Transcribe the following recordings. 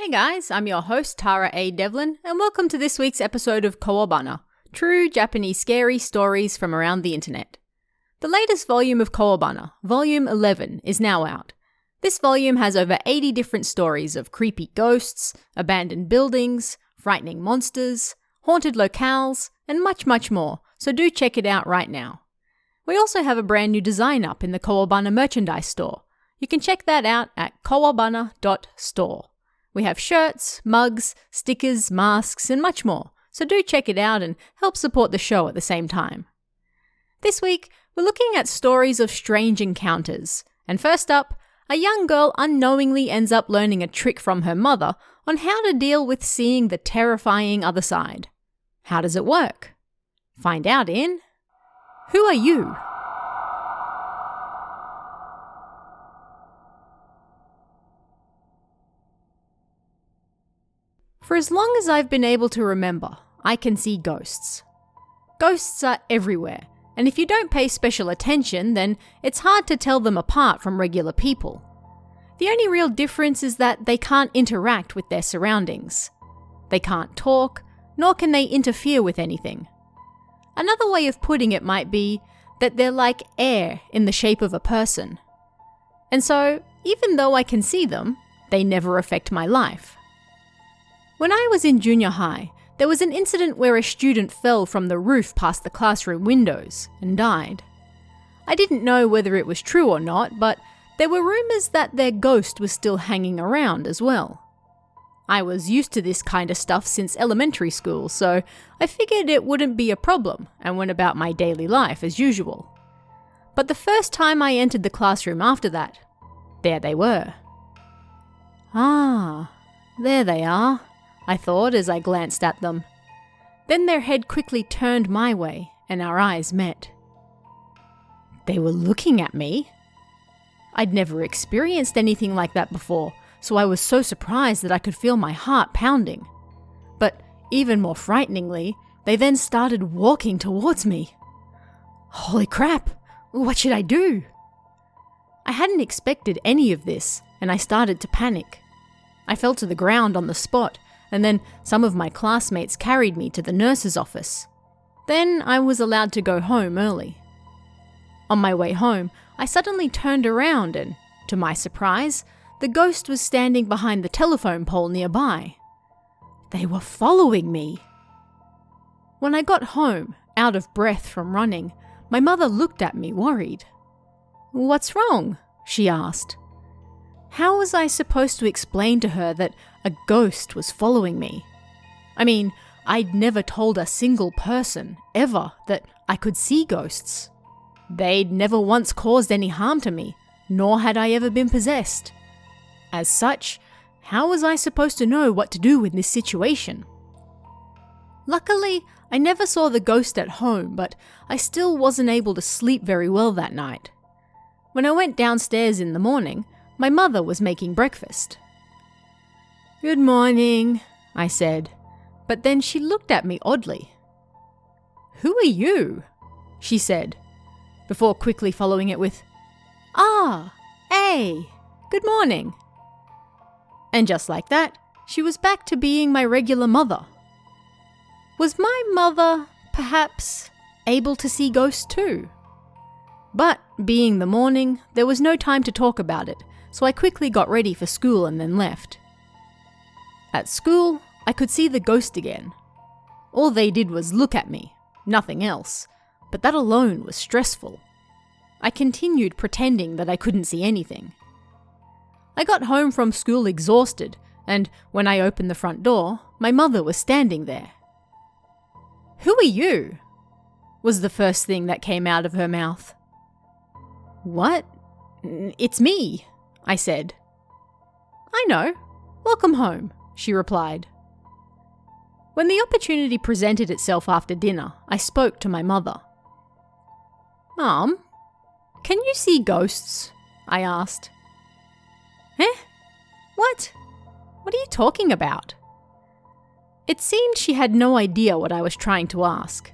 Hey guys, I'm your host Tara A. Devlin, and welcome to this week's episode of Kowabana, true Japanese scary stories from around the internet. The latest volume of Kowabana, volume 11, is now out. This volume has over 80 different stories of creepy ghosts, abandoned buildings, frightening monsters, haunted locales, and much, much more, so do check it out right now. We also have a brand new design up in the Kowabana merchandise store. You can check that out at kowabana.store. We have shirts, mugs, stickers, masks, and much more, so do check it out and help support the show at the same time. This week, we're looking at stories of strange encounters, and first up, a young girl unknowingly ends up learning a trick from her mother on how to deal with seeing the terrifying other side. How does it work? Find out in Who Are You? For as long as I've been able to remember, I can see ghosts. Ghosts are everywhere, and if you don't pay special attention, then it's hard to tell them apart from regular people. The only real difference is that they can't interact with their surroundings. They can't talk, nor can they interfere with anything. Another way of putting it might be that they're like air in the shape of a person. And so, even though I can see them, they never affect my life. When I was in junior high, there was an incident where a student fell from the roof past the classroom windows and died. I didn't know whether it was true or not, but there were rumors that their ghost was still hanging around as well. I was used to this kind of stuff since elementary school, so I figured it wouldn't be a problem and went about my daily life as usual. But the first time I entered the classroom after that, there they were. Ah, there they are, I thought as I glanced at them. Then their head quickly turned my way and our eyes met. They were looking at me. I'd never experienced anything like that before, so I was so surprised that I could feel my heart pounding. But even more frighteningly, they then started walking towards me. Holy crap! What should I do? I hadn't expected any of this, and I started to panic. I fell to the ground on the spot, and then some of my classmates carried me to the nurse's office. Then I was allowed to go home early. On my way home, I suddenly turned around and, to my surprise, the ghost was standing behind the telephone pole nearby. They were following me. When I got home, out of breath from running, my mother looked at me worried. "What's wrong?" she asked. How was I supposed to explain to her that a ghost was following me? I mean, I'd never told a single person, ever, that I could see ghosts. They'd never once caused any harm to me, nor had I ever been possessed. As such, how was I supposed to know what to do in this situation? Luckily, I never saw the ghost at home, but I still wasn't able to sleep very well that night. When I went downstairs in the morning, my mother was making breakfast. "Good morning," I said, but then she looked at me oddly. "Who are you?" she said, before quickly following it with, "Ah, hey, good morning." And just like that, she was back to being my regular mother. Was my mother, perhaps, able to see ghosts too? But, being the morning, there was no time to talk about it, so I quickly got ready for school and then left. At school, I could see the ghost again. All they did was look at me, nothing else, but that alone was stressful. I continued pretending that I couldn't see anything. I got home from school exhausted, and when I opened the front door, my mother was standing there. "Who are you?" was the first thing that came out of her mouth. "What? It's me," I said. "I know. Welcome home," she replied. When the opportunity presented itself after dinner, I spoke to my mother. "Mom, can you see ghosts?" I asked. "Eh? What? What are you talking about?" It seemed she had no idea what I was trying to ask.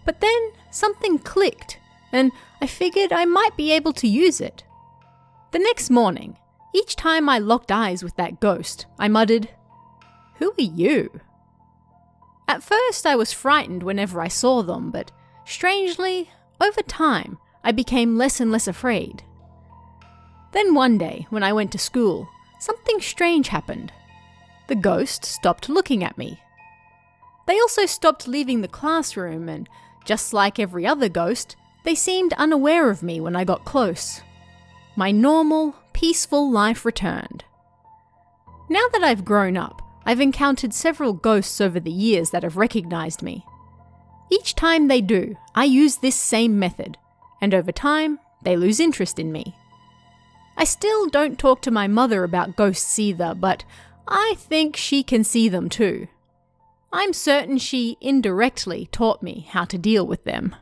But then something clicked, and I figured I might be able to use it. The next morning, each time I locked eyes with that ghost, I muttered, Who are you?" At first I was frightened whenever I saw them, but strangely, over time, I became less and less afraid. Then one day, when I went to school, something strange happened. The ghost stopped looking at me. They also stopped leaving the classroom, and just like every other ghost, they seemed unaware of me when I got close. My normal, peaceful life returned. Now that I've grown up, I've encountered several ghosts over the years that have recognized me. Each time they do, I use this same method, and over time, they lose interest in me. I still don't talk to my mother about ghosts either, but I think she can see them too. I'm certain she indirectly taught me how to deal with them.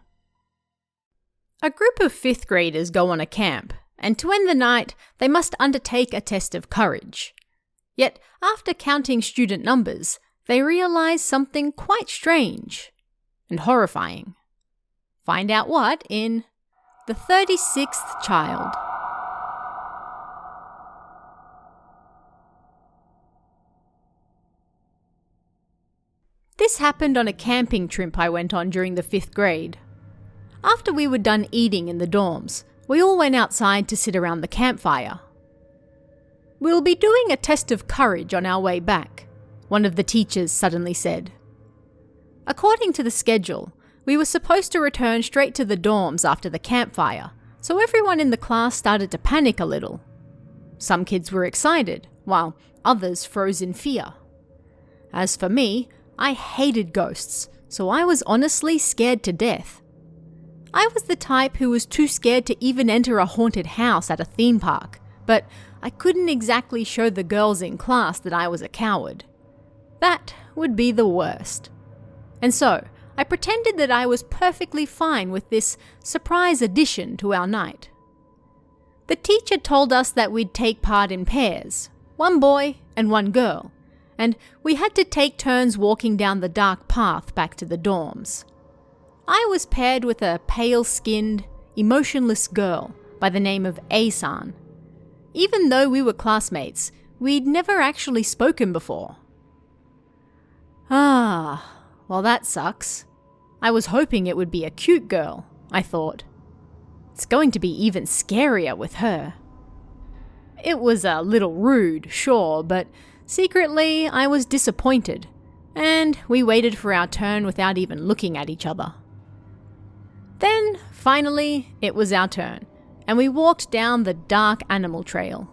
A group of 5th graders go on a camp, and to end the night, they must undertake a test of courage. Yet, after counting student numbers, they realize something quite strange and horrifying. Find out what in The 36th Child. This happened on a camping trip I went on during the 5th grade. After we were done eating in the dorms, we all went outside to sit around the campfire. "We'll be doing a test of courage on our way back," one of the teachers suddenly said. According to the schedule, we were supposed to return straight to the dorms after the campfire, so everyone in the class started to panic a little. Some kids were excited, while others froze in fear. As for me, I hated ghosts, so I was honestly scared to death. I was the type who was too scared to even enter a haunted house at a theme park, but I couldn't exactly show the girls in class that I was a coward. That would be the worst. And so, I pretended that I was perfectly fine with this surprise addition to our night. The teacher told us that we'd take part in pairs, one boy and one girl, and we had to take turns walking down the dark path back to the dorms. I was paired with a pale-skinned, emotionless girl by the name of A-san. Even though we were classmates, we'd never actually spoken before. Well that sucks. I was hoping it would be a cute girl, I thought. It's going to be even scarier with her. It was a little rude, sure, but secretly I was disappointed, and we waited for our turn without even looking at each other. Then, finally, it was our turn, and we walked down the dark animal trail.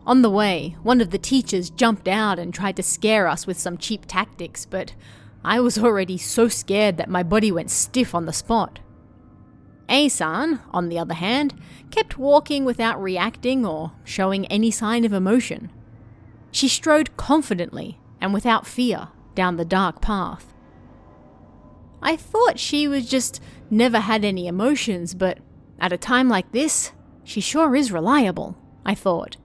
On the way, one of the teachers jumped out and tried to scare us with some cheap tactics, but I was already so scared that my body went stiff on the spot. A-san, on the other hand, kept walking without reacting or showing any sign of emotion. She strode confidently and without fear down the dark path. I thought she was just never had any emotions, but at a time like this, she sure is reliable, I thought.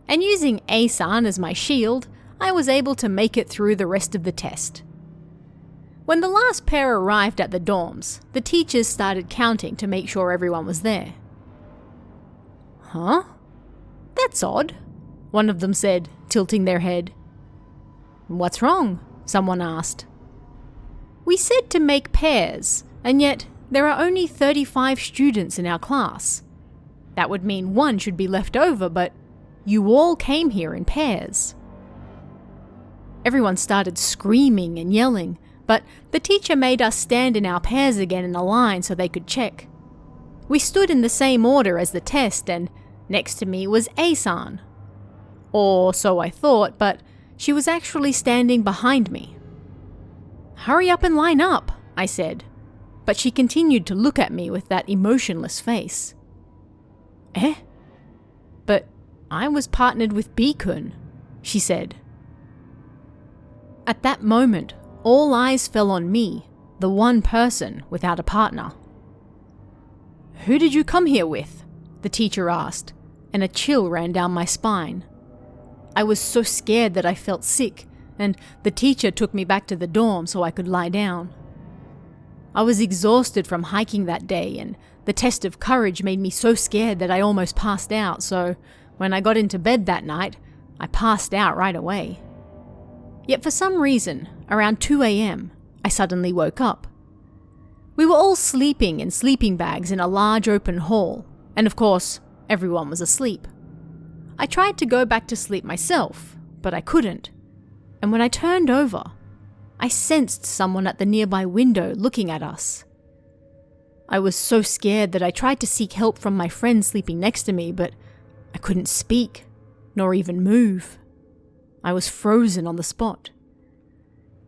And using A-san as my shield, I was able to make it through the rest of the test. When the last pair arrived at the dorms, the teachers started counting to make sure everyone was there. "Huh? That's odd," one of them said, tilting their head. "What's wrong?" someone asked. "We said to make pairs, and yet there are only 35 students in our class. That would mean one should be left over, but you all came here in pairs." Everyone started screaming and yelling, but the teacher made us stand in our pairs again in a line so they could check. We stood in the same order as the test, and next to me was A-san. Or so I thought, but she was actually standing behind me. "Hurry up and line up," I said, but she continued to look at me with that emotionless face. But I was partnered with B-kun, she said. At that moment, all eyes fell on me, the one person without a partner. "Who did you come here with?" the teacher asked, and a chill ran down my spine. I was so scared that I felt sick, and the teacher took me back to the dorm so I could lie down. I was exhausted from hiking that day, and the test of courage made me so scared that I almost passed out, so when I got into bed that night, I passed out right away. Yet for some reason, around 2 a.m, I suddenly woke up. We were all sleeping in sleeping bags in a large open hall, and of course, everyone was asleep. I tried to go back to sleep myself, but I couldn't. And when I turned over, I sensed someone at the nearby window looking at us. I was so scared that I tried to seek help from my friend sleeping next to me, but I couldn't speak, nor even move. I was frozen on the spot.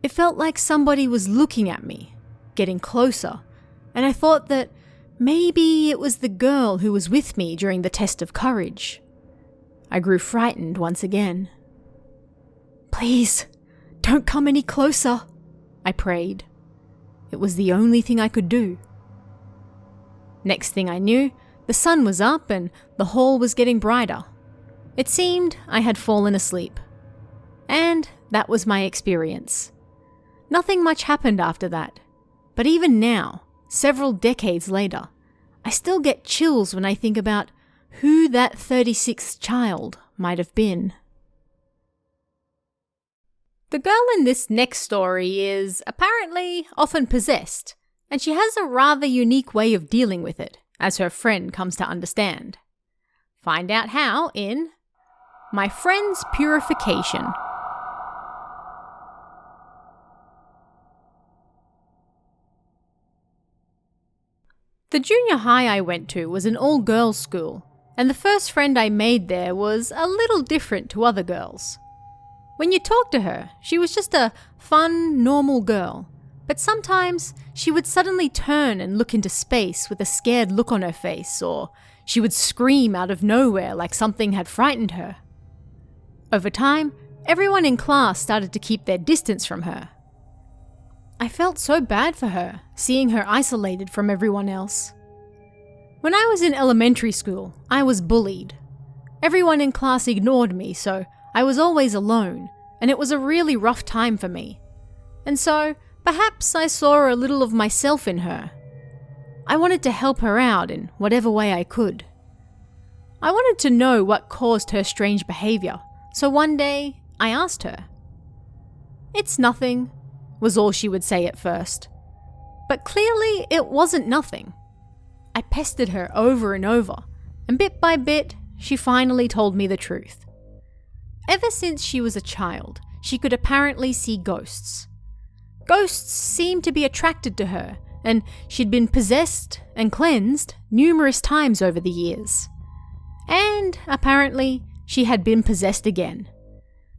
It felt like somebody was looking at me, getting closer, and I thought that maybe it was the girl who was with me during the test of courage. I grew frightened once again. "Please, don't come any closer," I prayed. It was the only thing I could do. Next thing I knew, the sun was up and the hall was getting brighter. It seemed I had fallen asleep. And that was my experience. Nothing much happened after that. But even now, several decades later, I still get chills when I think about who that 36th child might have been. The girl in this next story is apparently often possessed, and she has a rather unique way of dealing with it, as her friend comes to understand. Find out how in My Friend's Purification. The junior high I went to was an all-girls school, and the first friend I made there was a little different to other girls. When you talked to her, she was just a fun, normal girl, but sometimes she would suddenly turn and look into space with a scared look on her face, or she would scream out of nowhere like something had frightened her. Over time, everyone in class started to keep their distance from her. I felt so bad for her, seeing her isolated from everyone else. When I was in elementary school, I was bullied. Everyone in class ignored me, so I was always alone, and it was a really rough time for me. And so, perhaps I saw a little of myself in her. I wanted to help her out in whatever way I could. I wanted to know what caused her strange behavior, so one day I asked her. "It's nothing," was all she would say at first. But clearly it wasn't nothing. I pestered her over and over, and bit by bit, she finally told me the truth. Ever since she was a child, she could apparently see ghosts. Ghosts seemed to be attracted to her, and she'd been possessed and cleansed numerous times over the years. And apparently, she had been possessed again.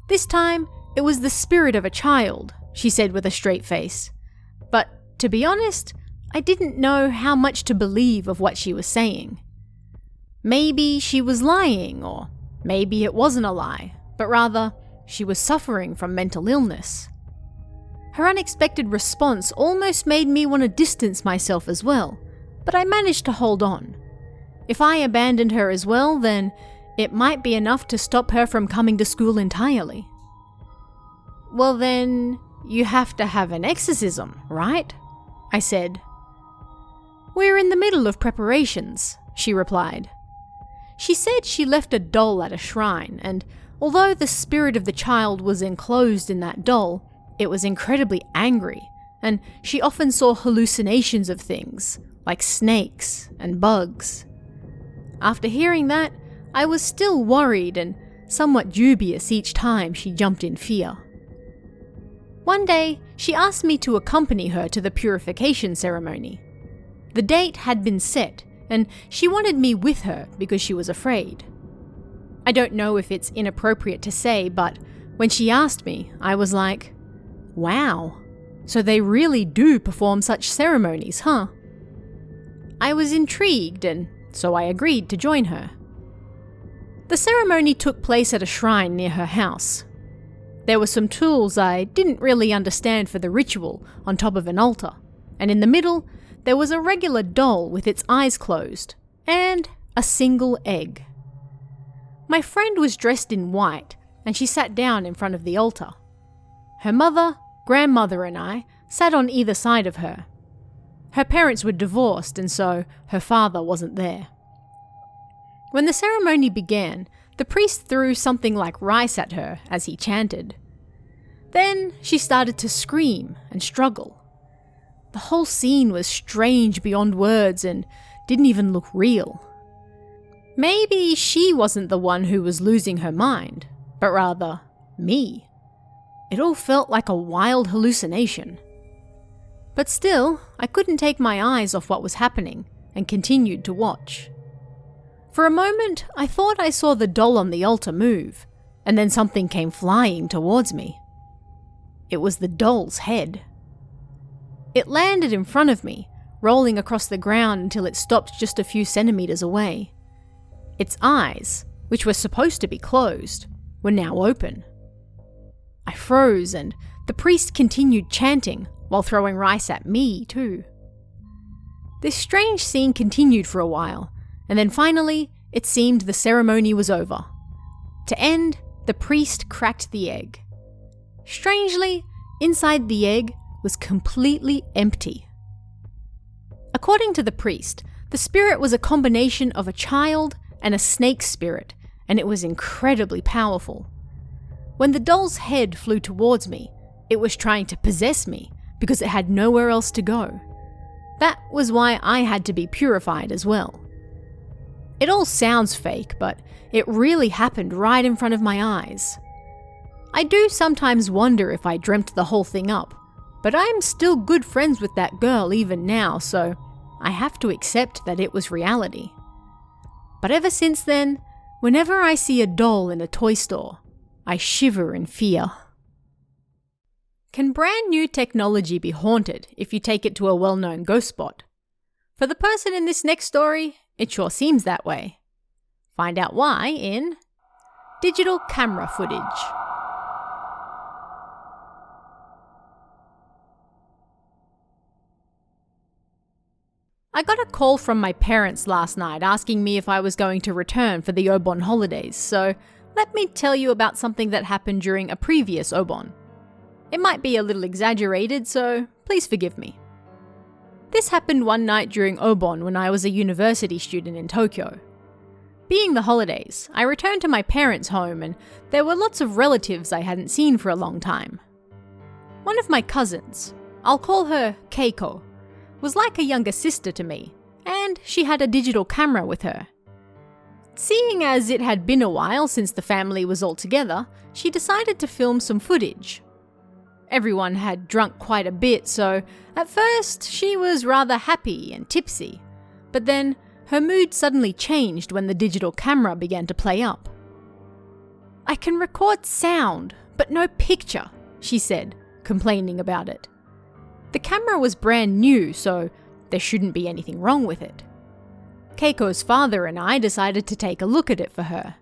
This time, it was the spirit of a child, she said with a straight face. But to be honest, I didn't know how much to believe of what she was saying. Maybe she was lying, or maybe it wasn't a lie, but rather, she was suffering from mental illness. Her unexpected response almost made me want to distance myself as well, but I managed to hold on. If I abandoned her as well, then it might be enough to stop her from coming to school entirely. "Well then, you have to have an exorcism, right?" I said. "We're in the middle of preparations," she replied. She said she left a doll at a shrine, and although the spirit of the child was enclosed in that doll, it was incredibly angry, and she often saw hallucinations of things, like snakes and bugs. After hearing that, I was still worried and somewhat dubious each time she jumped in fear. One day, she asked me to accompany her to the purification ceremony. The date had been set, and she wanted me with her because she was afraid. I don't know if it's inappropriate to say, but when she asked me, I was like, wow, so they really do perform such ceremonies, huh? I was intrigued, and so I agreed to join her. The ceremony took place at a shrine near her house. There were some tools I didn't really understand for the ritual on top of an altar, and in the middle, there was a regular doll with its eyes closed, and a single egg. My friend was dressed in white, and she sat down in front of the altar. Her mother, grandmother, and I sat on either side of her. Her parents were divorced, and so her father wasn't there. When the ceremony began, the priest threw something like rice at her as he chanted. Then she started to scream and struggle. The whole scene was strange beyond words and didn't even look real. Maybe she wasn't the one who was losing her mind, but rather me. It all felt like a wild hallucination. But still, I couldn't take my eyes off what was happening and continued to watch. For a moment, I thought I saw the doll on the altar move, and then something came flying towards me. It was the doll's head. It landed in front of me, rolling across the ground until it stopped just a few centimeters away. Its eyes, which were supposed to be closed, were now open. I froze, and the priest continued chanting while throwing rice at me too. This strange scene continued for a while, and then finally, it seemed the ceremony was over. To end, the priest cracked the egg. Strangely, inside the egg was completely empty. According to the priest, the spirit was a combination of a child and a snake spirit, and it was incredibly powerful. When the doll's head flew towards me, it was trying to possess me because it had nowhere else to go. That was why I had to be purified as well. It all sounds fake, but it really happened right in front of my eyes. I do sometimes wonder if I dreamt the whole thing up, but I'm still good friends with that girl even now, so I have to accept that it was reality. But ever since then, whenever I see a doll in a toy store, I shiver in fear. Can brand new technology be haunted if you take it to a well-known ghost spot? For the person in this next story, it sure seems that way. Find out why in Digital Camera Footage. I got a call from my parents last night asking me if I was going to return for the Obon holidays, so let me tell you about something that happened during a previous Obon. It might be a little exaggerated, so please forgive me. This happened one night during Obon when I was a university student in Tokyo. Being the holidays, I returned to my parents' home and there were lots of relatives I hadn't seen for a long time. One of my cousins, I'll call her Keiko, was like a younger sister to me, and she had a digital camera with her. Seeing as it had been a while since the family was all together, she decided to film some footage. Everyone had drunk quite a bit, so at first she was rather happy and tipsy, but then her mood suddenly changed when the digital camera began to play up. "I can record sound, but no picture," she said, complaining about it. The camera was brand new, so there shouldn't be anything wrong with it. Keiko's father and I decided to take a look at it for her.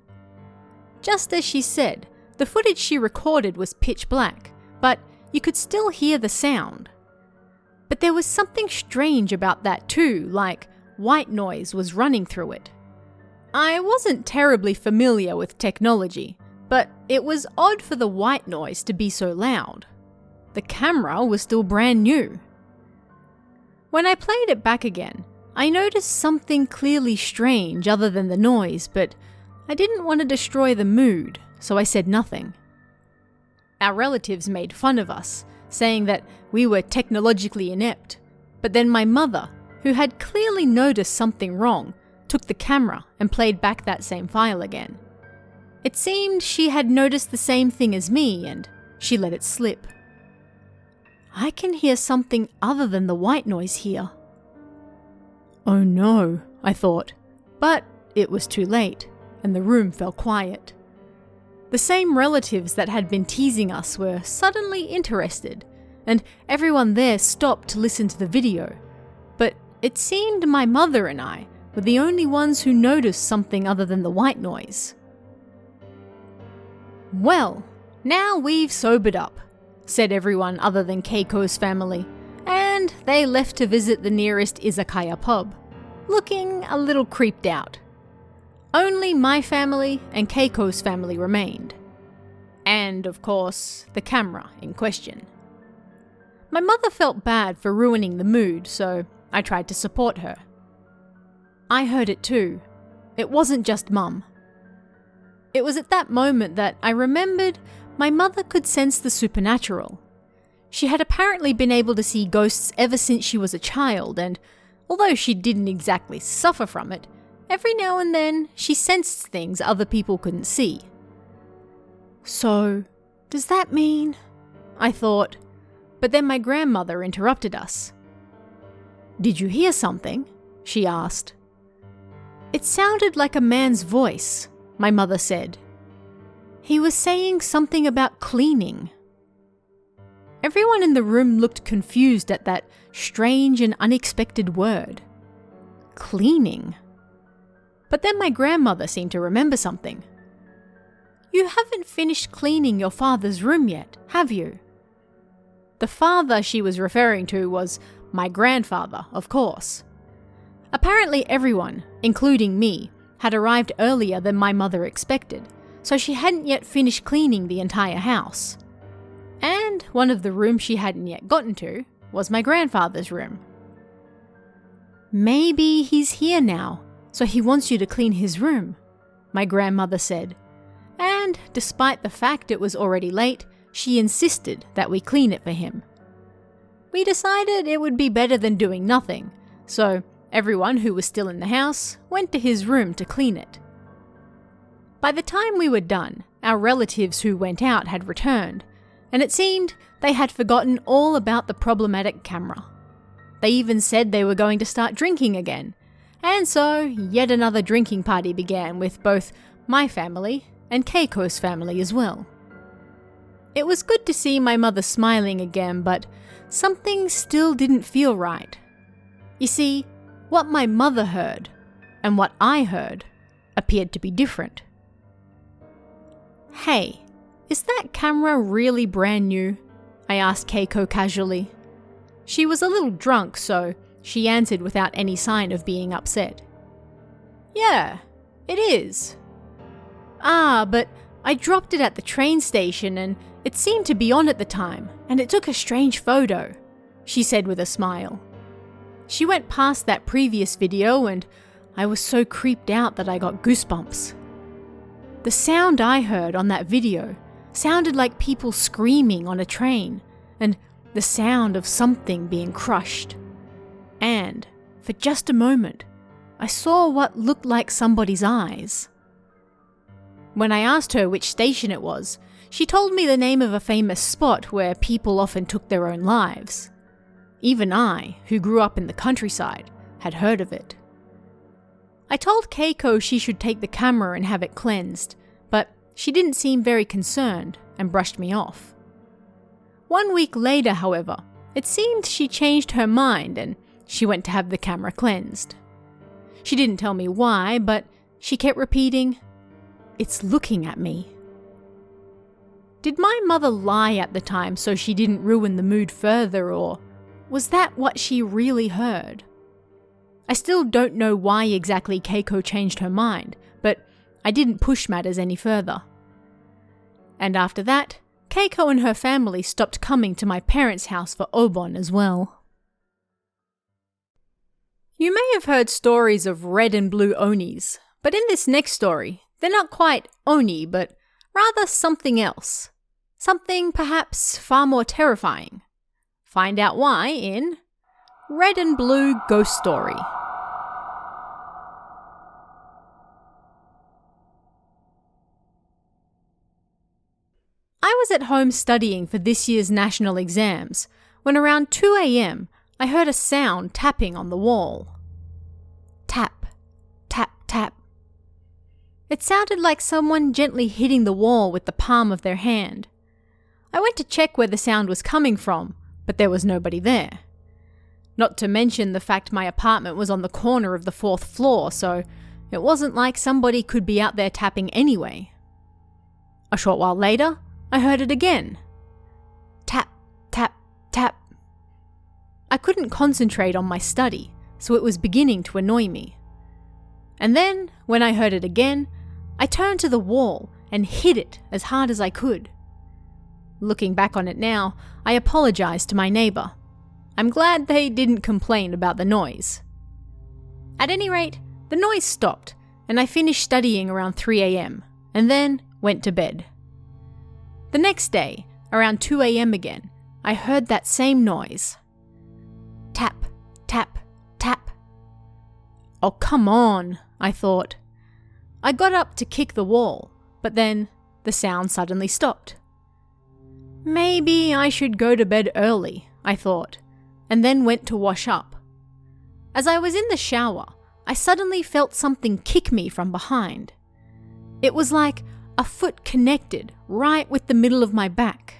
Just as she said, the footage she recorded was pitch black, but you could still hear the sound. But there was something strange about that too, like white noise was running through it. I wasn't terribly familiar with technology, but it was odd for the white noise to be so loud. The camera was still brand new. When I played it back again, I noticed something clearly strange other than the noise, but I didn't want to destroy the mood, so I said nothing. Our relatives made fun of us, saying that we were technologically inept, but then my mother, who had clearly noticed something wrong, took the camera and played back that same file again. It seemed she had noticed the same thing as me, and she let it slip. I can hear something other than the white noise here. Oh no, I thought, but it was too late, and the room fell quiet. The same relatives that had been teasing us were suddenly interested, and everyone there stopped to listen to the video. But it seemed my mother and I were the only ones who noticed something other than the white noise. "Well, now we've sobered up," said everyone other than Keiko's family, and they left to visit the nearest izakaya pub, looking a little creeped out. Only my family and Keiko's family remained. And, of course, the camera in question. My mother felt bad for ruining the mood, so I tried to support her. I heard it too. It wasn't just Mum. It was at that moment that I remembered My mother could sense the supernatural. She had apparently been able to see ghosts ever since she was a child, and although she didn't exactly suffer from it, every now and then she sensed things other people couldn't see. So, does that mean? I thought, but then my grandmother interrupted us. "Did you hear something?" she asked. "It sounded like a man's voice," my mother said. "He was saying something about cleaning." Everyone in the room looked confused at that strange and unexpected word. Cleaning. But then my grandmother seemed to remember something. "You haven't finished cleaning your father's room yet, have you?" The father she was referring to was my grandfather, of course. Apparently everyone, including me, had arrived earlier than my mother expected, so she hadn't yet finished cleaning the entire house. And one of the rooms she hadn't yet gotten to was my grandfather's room. "Maybe he's here now, so he wants you to clean his room," my grandmother said. And despite the fact it was already late, she insisted that we clean it for him. We decided it would be better than doing nothing, so everyone who was still in the house went to his room to clean it. By the time we were done, our relatives who went out had returned, and it seemed they had forgotten all about the problematic camera. They even said they were going to start drinking again, and so yet another drinking party began with both my family and Keiko's family as well. It was good to see my mother smiling again, but something still didn't feel right. You see, what my mother heard and what I heard appeared to be different. "Hey, is that camera really brand new?" I asked Keiko casually. She was a little drunk, so she answered without any sign of being upset. "Yeah, it is." "Ah, but I dropped it at the train station and it seemed to be on at the time, and it took a strange photo," she said with a smile. She went past that previous video and I was so creeped out that I got goosebumps. The sound I heard on that video sounded like people screaming on a train, and the sound of something being crushed. And, for just a moment, I saw what looked like somebody's eyes. When I asked her which station it was, she told me the name of a famous spot where people often took their own lives. Even I, who grew up in the countryside, had heard of it. I told Keiko she should take the camera and have it cleansed, but she didn't seem very concerned and brushed me off. 1 week later, however, it seemed she changed her mind and she went to have the camera cleansed. She didn't tell me why, but she kept repeating, "It's looking at me." Did my mother lie at the time so she didn't ruin the mood further, or was that what she really heard? I still don't know why exactly Keiko changed her mind, but I didn't push matters any further. And after that, Keiko and her family stopped coming to my parents' house for Obon as well. You may have heard stories of red and blue onis, but in this next story, they're not quite oni, but rather something else. Something perhaps far more terrifying. Find out why in Red and Blue Ghost Story. I was at home studying for this year's national exams when around 2 a.m. I heard a sound tapping on the wall. Tap, tap, tap. It sounded like someone gently hitting the wall with the palm of their hand. I went to check where the sound was coming from, but there was nobody there. Not to mention the fact my apartment was on the corner of the 4th floor, so it wasn't like somebody could be out there tapping anyway. A short while later, I heard it again. Tap, tap, tap. I couldn't concentrate on my study, so it was beginning to annoy me. And then, when I heard it again, I turned to the wall and hit it as hard as I could. Looking back on it now, I apologized to my neighbor. I'm glad they didn't complain about the noise. At any rate, the noise stopped, and I finished studying around 3 a.m., and then went to bed. The next day, around 2 a.m. again, I heard that same noise. Tap, tap, tap. Oh, come on, I thought. I got up to kick the wall, but then the sound suddenly stopped. Maybe I should go to bed early, I thought, and then went to wash up. As I was in the shower, I suddenly felt something kick me from behind. It was like a foot connected right with the middle of my back.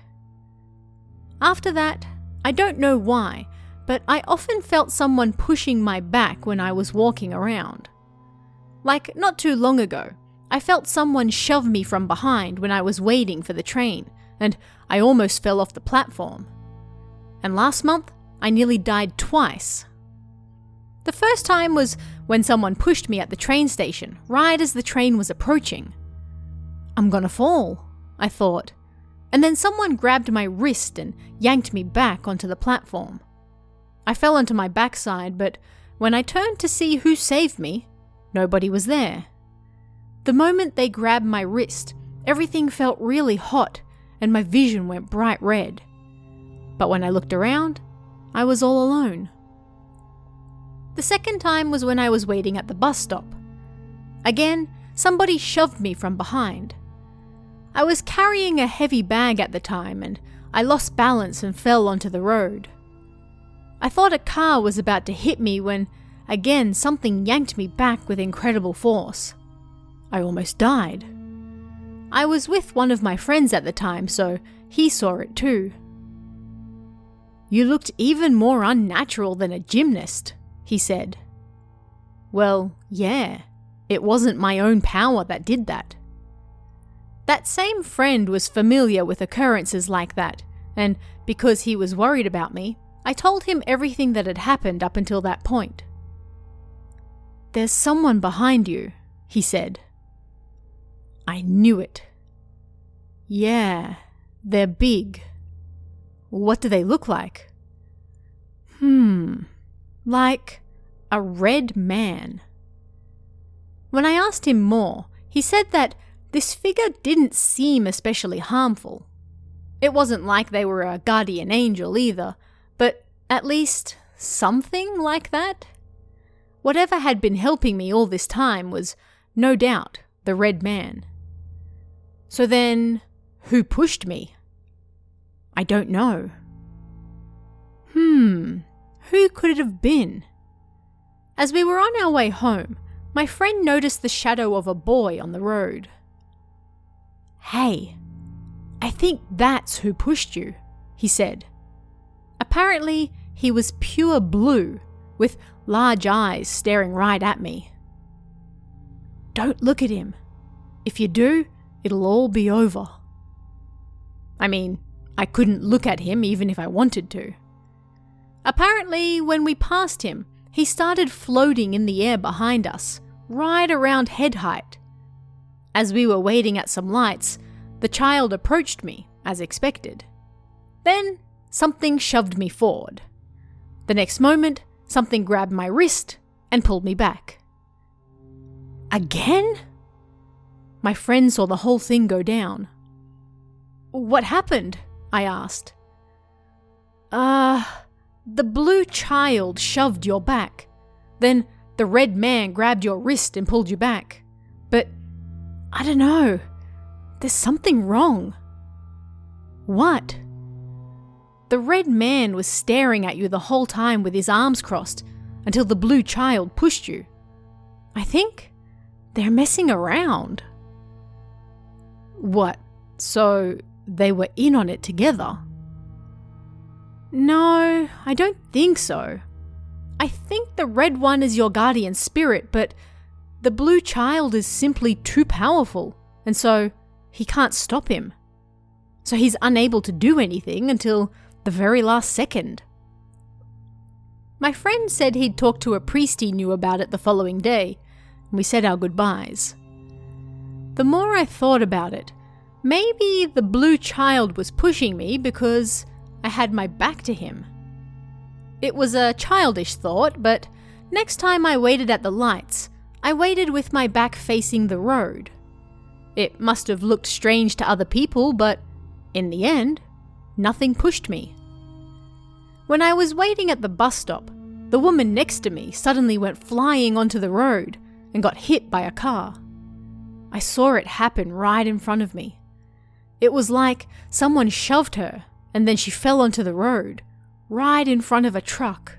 After that, I don't know why, but I often felt someone pushing my back when I was walking around. Like not too long ago, I felt someone shove me from behind when I was waiting for the train, and I almost fell off the platform. And last month, I nearly died twice. The first time was when someone pushed me at the train station right as the train was approaching. I'm gonna fall, I thought, and then someone grabbed my wrist and yanked me back onto the platform. I fell onto my backside, but when I turned to see who saved me, nobody was there. The moment they grabbed my wrist, everything felt really hot and my vision went bright red. But when I looked around, I was all alone. The second time was when I was waiting at the bus stop. Again, somebody shoved me from behind. I was carrying a heavy bag at the time and I lost balance and fell onto the road. I thought a car was about to hit me when, again, something yanked me back with incredible force. I almost died. I was with one of my friends at the time, so he saw it too. You looked even more unnatural than a gymnast, he said. Well, yeah, it wasn't my own power that did that. That same friend was familiar with occurrences like that, and because he was worried about me, I told him everything that had happened up until that point. There's someone behind you, he said. I knew it. Yeah, they're big. What do they look like? Like a red man. When I asked him more, he said that this figure didn't seem especially harmful. It wasn't like they were a guardian angel either, but at least something like that. Whatever had been helping me all this time was, no doubt, the red man. So then, who pushed me? I don't know. Who could it have been? As we were on our way home, my friend noticed the shadow of a boy on the road. Hey, I think that's who pushed you, he said. Apparently, he was pure blue, with large eyes staring right at me. Don't look at him. If you do, it'll all be over. I mean, I couldn't look at him even if I wanted to. Apparently, when we passed him, he started floating in the air behind us, right around head height. As we were waiting at some lights, the child approached me, as expected. Then, something shoved me forward. The next moment, something grabbed my wrist and pulled me back. Again? My friend saw the whole thing go down. What happened? I asked. The blue child shoved your back. Then the red man grabbed your wrist and pulled you back. But, I don't know. There's something wrong. What? The red man was staring at you the whole time with his arms crossed until the blue child pushed you. I think they're messing around. What? So they were in on it together? No, I don't think so. I think the red one is your guardian spirit, but the blue child is simply too powerful, and so he can't stop him. So he's unable to do anything until the very last second. My friend said he'd talked to a priest he knew about it the following day, and we said our goodbyes. The more I thought about it, maybe the blue child was pushing me because I had my back to him. It was a childish thought, but next time I waited at the lights, I waited with my back facing the road. It must have looked strange to other people, but In the end, nothing pushed me. When I was waiting at the bus stop, the woman next to me suddenly went flying onto the road and got hit by a car. I saw it happen right in front of me. It was like someone shoved her and then she fell onto the road, right in front of a truck.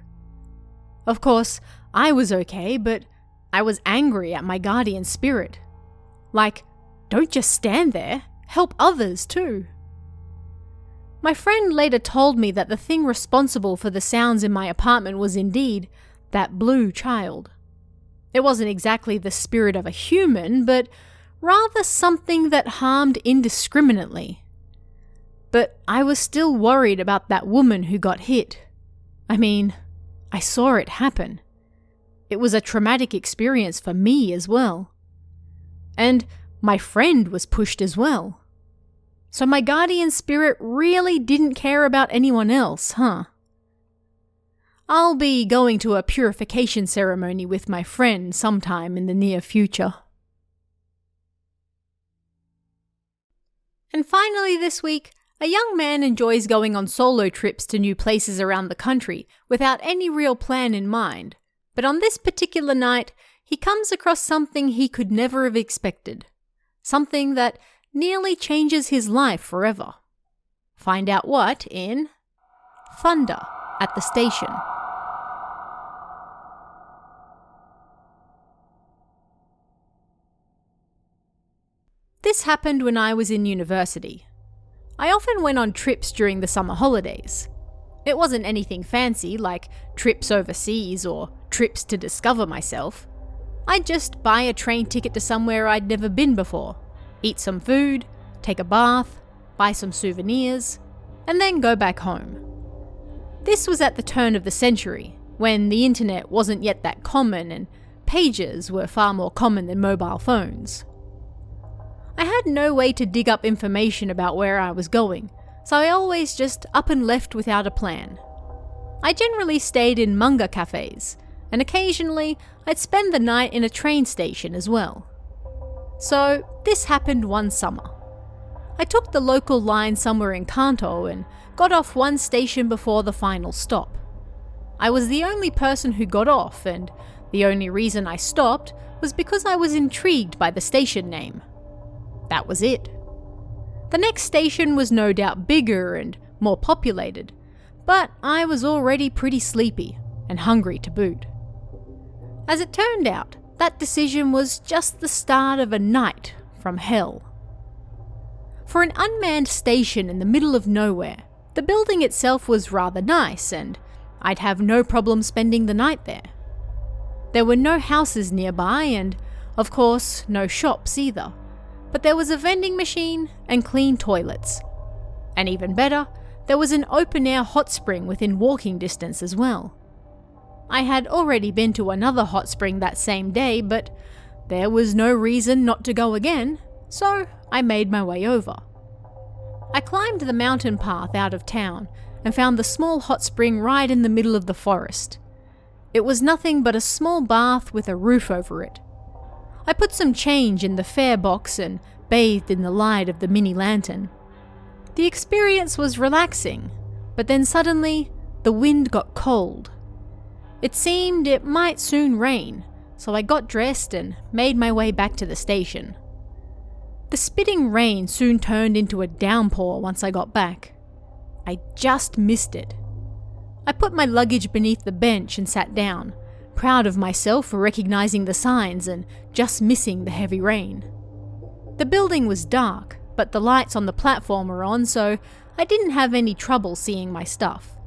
Of course, I was okay, but I was angry at my guardian spirit. Like, don't just stand there, help others too. My friend later told me that the thing responsible for the sounds in my apartment was indeed that blue child. It wasn't exactly the spirit of a human, but rather something that harmed indiscriminately. But I was still worried about that woman who got hit. I mean, I saw it happen. It was a traumatic experience for me as well. And my friend was pushed as well. So my guardian spirit really didn't care about anyone else, huh? I'll be going to a purification ceremony with my friend sometime in the near future. And finally this week, a young man enjoys going on solo trips to new places around the country without any real plan in mind. But on this particular night, he comes across something he could never have expected. Something that nearly changes his life forever. Find out what in Thunder at the Station. This happened when I was in university. I often went on trips during the summer holidays. It wasn't anything fancy like trips overseas or trips to discover myself. I'd just buy a train ticket to somewhere I'd never been before, eat some food, take a bath, buy some souvenirs, and then go back home. This was at the turn of the century, when the internet wasn't yet that common and pagers were far more common than mobile phones. I had no way to dig up information about where I was going, so I always just up and left without a plan. I generally stayed in manga cafes, and occasionally I'd spend the night in a train station as well. So this happened one summer. I took the local line somewhere in Kanto and got off one station before the final stop. I was the only person who got off, and the only reason I stopped was because I was intrigued by the station name. That was it. The next station was no doubt bigger and more populated, but I was already pretty sleepy and hungry to boot. As it turned out, that decision was just the start of a night from hell. For an unmanned station in the middle of nowhere, the building itself was rather nice and I'd have no problem spending the night there. There were no houses nearby and, of course, no shops either. But there was a vending machine and clean toilets. And even better, there was an open-air hot spring within walking distance as well. I had already been to another hot spring that same day, but there was no reason not to go again, so I made my way over. I climbed the mountain path out of town and found the small hot spring right in the middle of the forest. It was nothing but a small bath with a roof over it. I put some change in the fare box and bathed in the light of the mini lantern. The experience was relaxing, but then suddenly the wind got cold. It seemed it might soon rain, so I got dressed and made my way back to the station. The spitting rain soon turned into a downpour once I got back. I just missed it. I put my luggage beneath the bench and sat down, proud of myself for recognizing the signs and just missing the heavy rain. The building was dark, but the lights on the platform were on, so I didn't have any trouble seeing my stuff.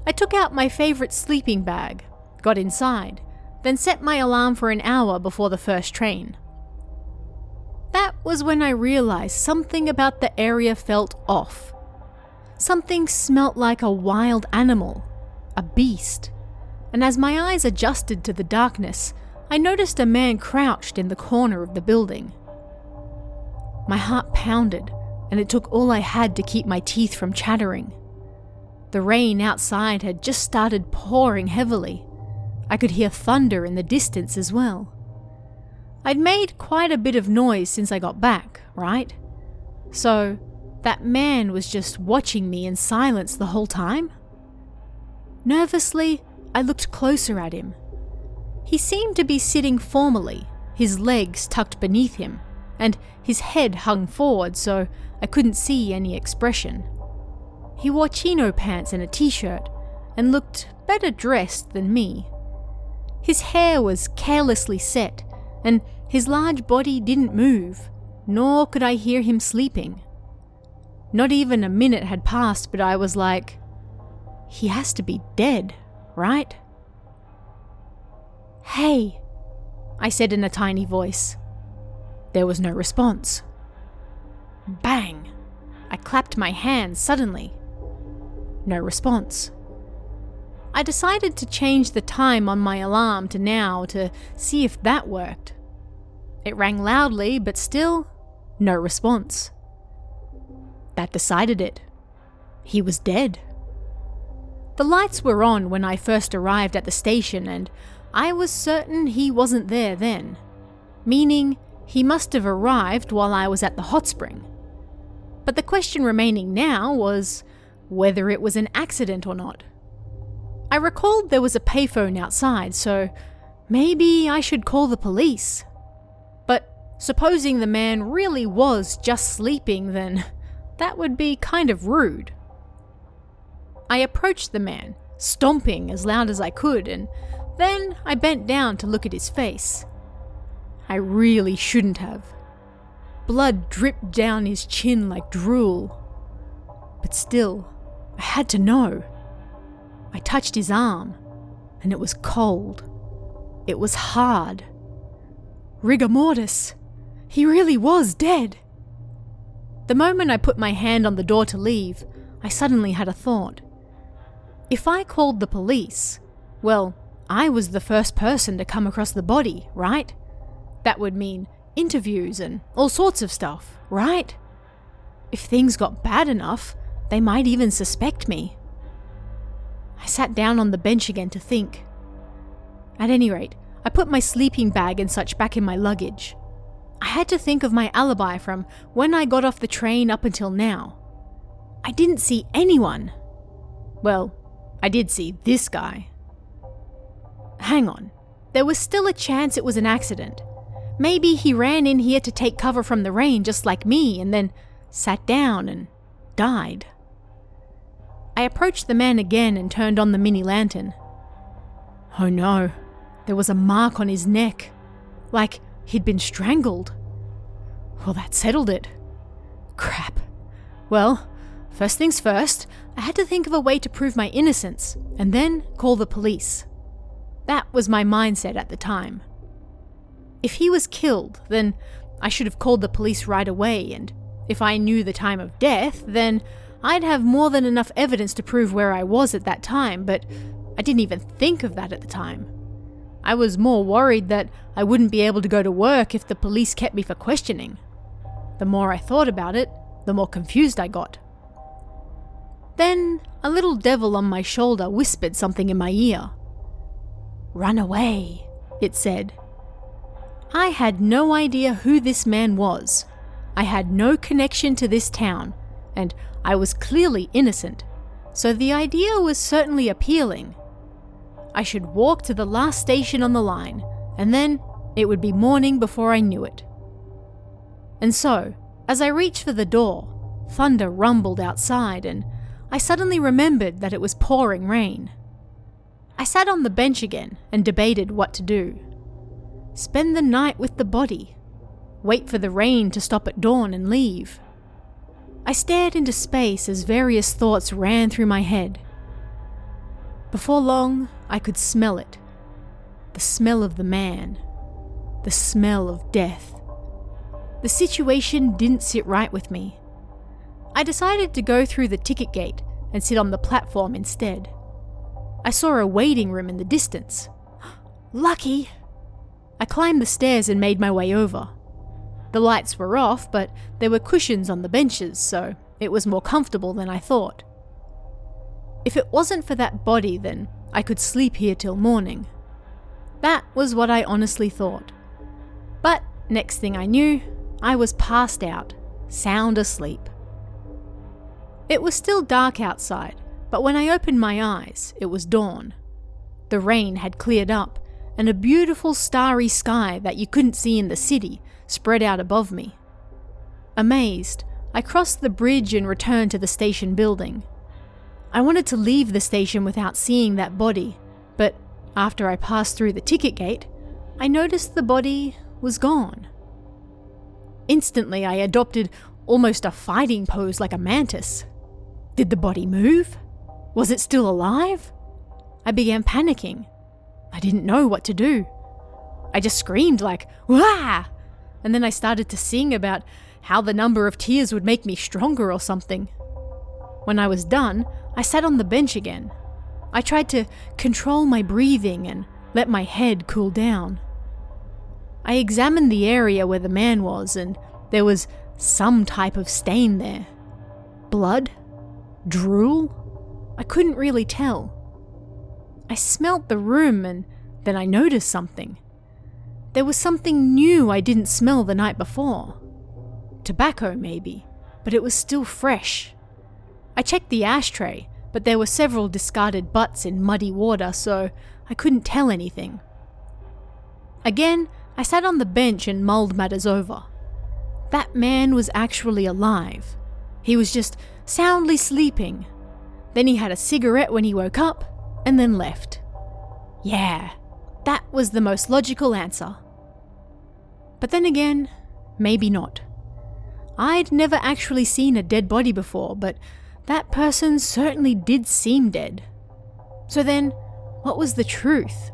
I took out my favorite sleeping bag, got inside, then set my alarm for an hour before the first train. That was when I realized something about the area felt off. Something smelt like a wild animal, a beast. And as my eyes adjusted to the darkness, I noticed a man crouched in the corner of the building. My heart pounded, and it took all I had to keep my teeth from chattering. The rain outside had just started pouring heavily. I could hear thunder in the distance as well. I'd made quite a bit of noise since I got back, right? So that man was just watching me in silence the whole time? Nervously, I looked closer at him. He seemed to be sitting formally, his legs tucked beneath him, and his head hung forward so I couldn't see any expression. He wore chino pants and a t-shirt, and looked better dressed than me. His hair was carelessly set, and his large body didn't move, nor could I hear him sleeping. Not even a minute had passed, but I was like, he has to be dead, right? "Hey," I said in a tiny voice. There was no response. Bang! I clapped my hands suddenly. No response. I decided to change the time on my alarm to now to see if that worked. It rang loudly, but still, no response. That decided it. He was dead. The lights were on when I first arrived at the station, and I was certain he wasn't there then, meaning he must have arrived while I was at the hot spring. But the question remaining now was whether it was an accident or not. I recalled there was a payphone outside, so maybe I should call the police. But supposing the man really was just sleeping, then that would be kind of rude. I approached the man, stomping as loud as I could, and then I bent down to look at his face. I really shouldn't have. Blood dripped down his chin like drool. But still, I had to know. I touched his arm, and it was cold. It was hard. Rigor mortis. He really was dead. The moment I put my hand on the door to leave, I suddenly had a thought. If I called the police, well, I was the first person to come across the body, right? That would mean interviews and all sorts of stuff, right? If things got bad enough, they might even suspect me. I sat down on the bench again to think. At any rate, I put my sleeping bag and such back in my luggage. I had to think of my alibi from when I got off the train up until now. I didn't see anyone. Well, I did see this guy. Hang on, there was still a chance it was an accident. Maybe he ran in here to take cover from the rain just like me and then sat down and died. I approached the man again and turned on the mini lantern. Oh no, there was a mark on his neck, like he'd been strangled. Well, that settled it. Crap. Well, first things first, I had to think of a way to prove my innocence and then call the police. That was my mindset at the time. If he was killed, then I should have called the police right away, and if I knew the time of death, then I'd have more than enough evidence to prove where I was at that time, but I didn't even think of that at the time. I was more worried that I wouldn't be able to go to work if the police kept me for questioning. The more I thought about it, the more confused I got. Then a little devil on my shoulder whispered something in my ear. "Run away," it said. I had no idea who this man was. I had no connection to this town, and I was clearly innocent, so the idea was certainly appealing. I should walk to the last station on the line, and then it would be morning before I knew it. And so, as I reached for the door, thunder rumbled outside, and I suddenly remembered that it was pouring rain. I sat on the bench again and debated what to do. Spend the night with the body. Wait for the rain to stop at dawn and leave. I stared into space as various thoughts ran through my head. Before long, I could smell it. The smell of the man. The smell of death. The situation didn't sit right with me. I decided to go through the ticket gate and sit on the platform instead. I saw a waiting room in the distance. Lucky! I climbed the stairs and made my way over. The lights were off, but there were cushions on the benches, so it was more comfortable than I thought. If it wasn't for that body, then I could sleep here till morning. That was what I honestly thought. But next thing I knew, I was passed out, sound asleep. It was still dark outside, but when I opened my eyes, it was dawn. The rain had cleared up, and a beautiful starry sky that you couldn't see in the city spread out above me. Amazed, I crossed the bridge and returned to the station building. I wanted to leave the station without seeing that body, but after I passed through the ticket gate, I noticed the body was gone. Instantly, I adopted almost a fighting pose like a mantis. Did the body move? Was it still alive? I began panicking. I didn't know what to do. I just screamed like, "Wah!" And then I started to sing about how the number of tears would make me stronger or something. When I was done, I sat on the bench again. I tried to control my breathing and let my head cool down. I examined the area where the man was, and there was some type of stain there. Blood? Drool? I couldn't really tell. I smelt the room and then I noticed something. There was something new I didn't smell the night before. Tobacco, maybe, but it was still fresh. I checked the ashtray, but there were several discarded butts in muddy water, so I couldn't tell anything. Again, I sat on the bench and mulled matters over. That man was actually alive. He was just soundly sleeping. Then he had a cigarette when he woke up, and then left. Yeah, that was the most logical answer. But then again, maybe not. I'd never actually seen a dead body before, but that person certainly did seem dead. So then, what was the truth?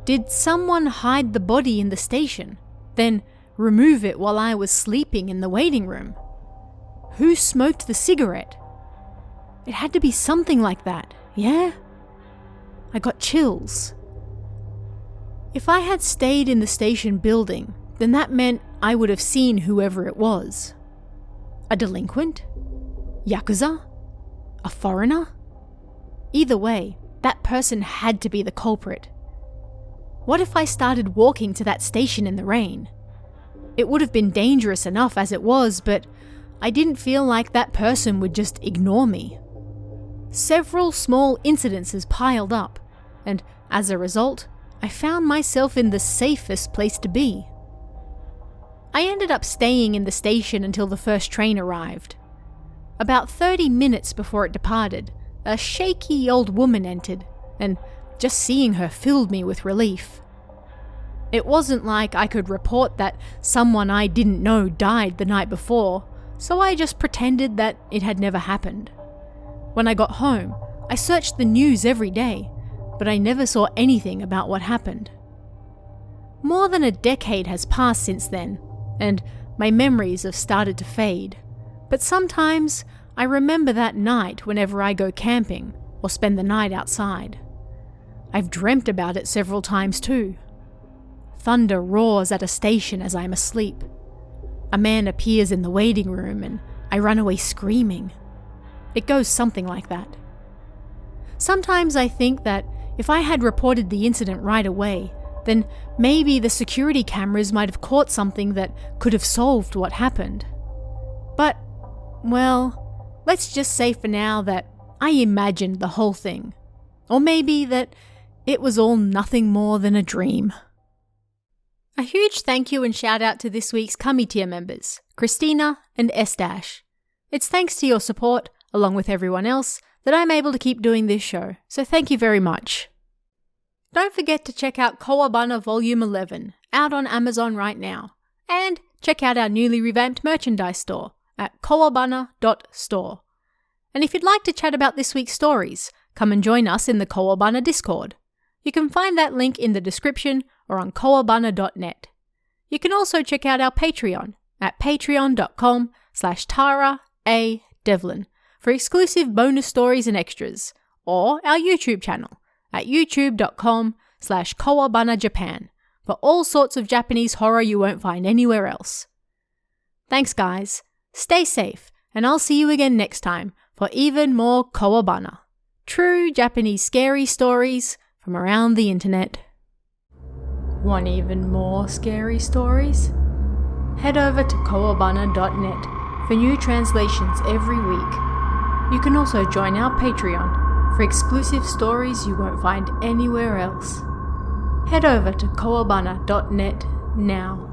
Did someone hide the body in the station, then remove it while I was sleeping in the waiting room? Who smoked the cigarette? It had to be something like that, yeah? I got chills. If I had stayed in the station building, then that meant I would have seen whoever it was. A delinquent? Yakuza? A foreigner? Either way, that person had to be the culprit. What if I started walking to that station in the rain? It would have been dangerous enough as it was, but I didn't feel like that person would just ignore me. Several small incidences piled up, and as a result, I found myself in the safest place to be. I ended up staying in the station until the first train arrived. About 30 minutes before it departed, a shaky old woman entered, and just seeing her filled me with relief. It wasn't like I could report that someone I didn't know died the night before, so I just pretended that it had never happened. When I got home, I searched the news every day, but I never saw anything about what happened. More than a decade has passed since then, and my memories have started to fade, but sometimes I remember that night whenever I go camping or spend the night outside. I've dreamt about it several times too. Thunder roars at a station as I'm asleep. A man appears in the waiting room and I run away screaming. It goes something like that. Sometimes I think that if I had reported the incident right away, then maybe the security cameras might have caught something that could have solved what happened. But, well, let's just say for now that I imagined the whole thing. Or maybe that it was all nothing more than a dream. A huge thank you and shout out to this week's Kami tier members, Christina and S-. It's thanks to your support, along with everyone else, that I'm able to keep doing this show, so thank you very much. Don't forget to check out Kowabana Volume 11, out on Amazon right now, and check out our newly revamped merchandise store at kowabana.store. And if you'd like to chat about this week's stories, come and join us in the Kowabana Discord. You can find that link in the description or on kowabana.net. You can also check out our Patreon at patreon.com/TaraADevlin for exclusive bonus stories and extras, or our YouTube channel at youtube.com/KowabanaJapan for all sorts of Japanese horror you won't find anywhere else. Thanks guys, stay safe, and I'll see you again next time for even more Kowabana, true Japanese scary stories from around the internet. Want even more scary stories? Head over to kowabana.net for new translations every week. You can also join our Patreon for exclusive stories you won't find anywhere else. Head over to kowabana.net now.